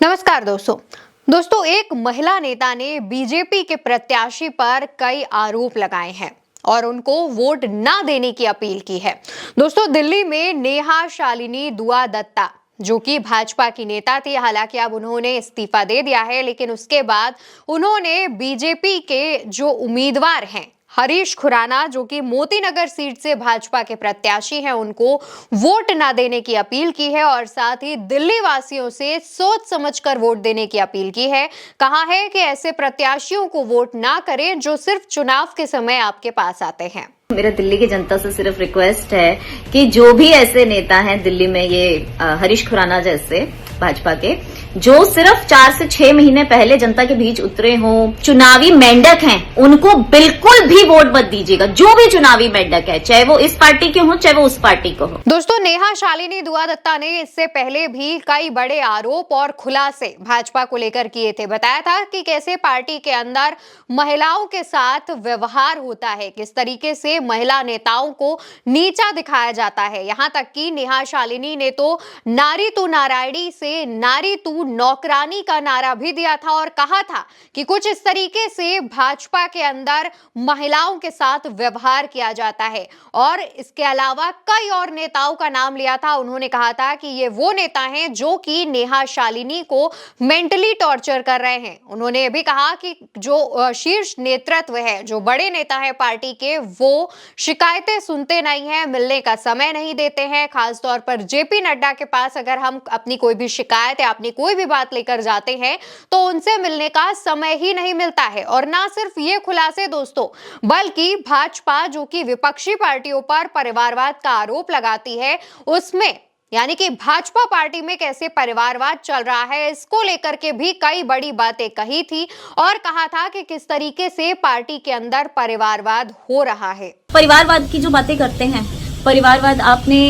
नमस्कार दोस्तों एक महिला नेता ने बीजेपी के प्रत्याशी पर कई आरोप लगाए हैं और उनको वोट ना देने की अपील की है। दोस्तों दिल्ली में नेहा शालिनी दुआ दत्ता जो कि भाजपा की नेता थी, हालांकि अब उन्होंने इस्तीफा दे दिया है, लेकिन उसके बाद उन्होंने बीजेपी के जो उम्मीदवार हैं हरीश खुराना जो कि मोती नगर सीट से भाजपा के प्रत्याशी हैं, उनको वोट ना देने की अपील की है और साथ ही दिल्ली वासियों से सोच समझकर वोट देने की अपील की है। कहा है कि ऐसे प्रत्याशियों को वोट ना करें जो सिर्फ चुनाव के समय आपके पास आते हैं। मेरा दिल्ली की जनता से सिर्फ रिक्वेस्ट है कि जो भी ऐसे नेता हैं दिल्ली में, ये हरीश खुराना जैसे भाजपा के, जो सिर्फ 4 से 6 महीने पहले जनता के बीच उतरे हों, चुनावी मेंढक हैं, उनको बिल्कुल भी वोट मत दीजिएगा। जो भी चुनावी मेंढक है, चाहे वो इस पार्टी के हो चाहे वो उस पार्टी को हो। दोस्तों नेहा शालिनी दुआ दत्ता ने इससे पहले भी कई बड़े आरोप और खुलासे भाजपा को लेकर किए थे। बताया था कि कैसे पार्टी के अंदर महिलाओं के साथ व्यवहार होता है, किस तरीके से महिला नेताओं को नीचा दिखाया जाता है। यहां तक कि नेहा शालिनी ने तो नारी तू नारायणी से नारी तू नौकरानी का नारा भी दिया था और कहा था कि कुछ इस तरीके से भाजपा के अंदर महिलाओं के साथ व्यवहार किया जाता है। और इसके अलावा कई और नेताओं का नाम लिया था। उन्होंने कहा था कि ये वो नेता हैं जो कि नेहा शालिनी को मेंटली टॉर्चर कर रहे हैं। उन्होंने ये भी कहा कि जो शीर्ष नेतृत्व है, जो बड़े नेता है पार्टी के, वो शिकायतें सुनते नहीं हैं, मिलने का समय नहीं देते हैं। खासतौर पर जेपी नड्डा के पास अगर हम अपनी कोई भी शिकायत या अपनी कोई भी बात लेकर जाते हैं तो उनसे मिलने का समय ही नहीं मिलता है। और ना सिर्फ ये खुलासे दोस्तों, बल्कि भाजपा जो कि विपक्षी पार्टियों पर परिवारवाद का आरोप लगाती है, उसमें यानी कि भाजपा पार्टी में कैसे परिवारवाद चल रहा है, इसको लेकर के भी कई बड़ी बातें कही थी और कहा था कि किस तरीके से पार्टी के अंदर परिवारवाद हो रहा है। परिवारवाद की जो बातें करते हैं, परिवारवाद, आपने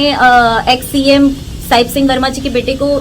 एक्स सीएम साहिब सिंह वर्मा जी के बेटे को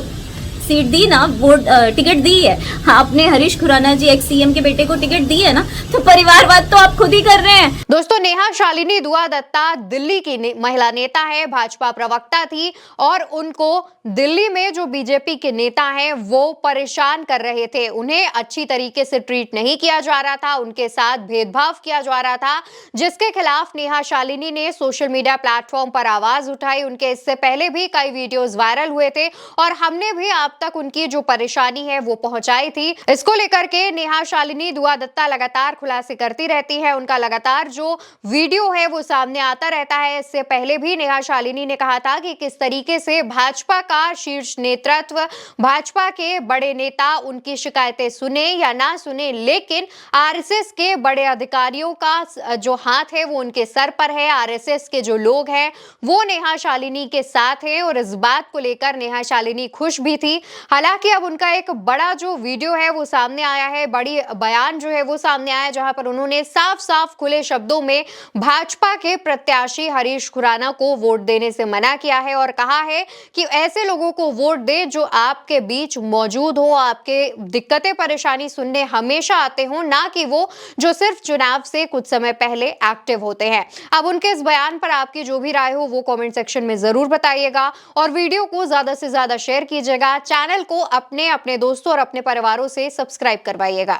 सीट दी ना, वोट टिकट दी है। हाँ, आपने हरीश खुराना जी एक्स सीएम के बेटे को टिकट दी है ना, तो परिवारवाद तो आप खुद ही कर रहे हैं। दोस्तों नेहा शालिनी दुआ दत्ता दिल्ली की महिला नेता है, भाजपा प्रवक्ता थी और उनको दिल्ली में जो बीजेपी के नेता हैं वो परेशान कर रहे थे। उन्हें अच्छी तरीके से ट्रीट नहीं किया जा रहा था, उनके साथ भेदभाव किया जा रहा था, जिसके खिलाफ नेहा शालिनी ने सोशल मीडिया प्लेटफॉर्म पर आवाज उठाई। उनके इससे पहले भी कई वीडियोस वायरल हुए थे और हमने भी आप तक उनकी जो परेशानी है वो पहुंचाई थी। इसको लेकर के नेहा शालिनी दुआ दत्ता लगातार खुलासे करती रहती है। उनका लगातार जो वीडियो है वो सामने आता रहता है। इससे पहले भी नेहा शालिनी ने कहा था कि किस तरीके से भाजपा का शीर्ष नेतृत्व, भाजपा के बड़े नेता उनकी शिकायतें सुने या ना सुने, लेकिन आरएसएस के बड़े अधिकारियों का जो हाथ है वो उनके सर पर है। आरएसएस के जो लोग हैं वो नेहा शालिनी के साथ हैं और इस बात को लेकर नेहा शालिनी खुश भी थी। हालांकि अब उनका एक बड़ा जो वीडियो है वो सामने आया है, बड़ी बयान जो है वो सामने आया, जहां पर उन्होंने साफ साफ खुले शब्दों में भाजपा के प्रत्याशी हरीश खुराना को वोट देने से मना किया है और कहा है कि ऐसे लोगों को वोट दे जो आपके बीच मौजूद हो, आपके दिक्कतें परेशानी सुनने हमेशा आते हो, ना कि वो जो सिर्फ चुनाव से कुछ समय पहले एक्टिव होते हैं। अब उनके इस बयान पर आपकी जो भी राय हो वो कमेंट सेक्शन में जरूर बताइएगा और वीडियो को ज्यादा से ज्यादा शेयर कीजिएगा। चैनल को अपने दोस्तों और अपने परिवारों से सब्सक्राइब करवाइएगा।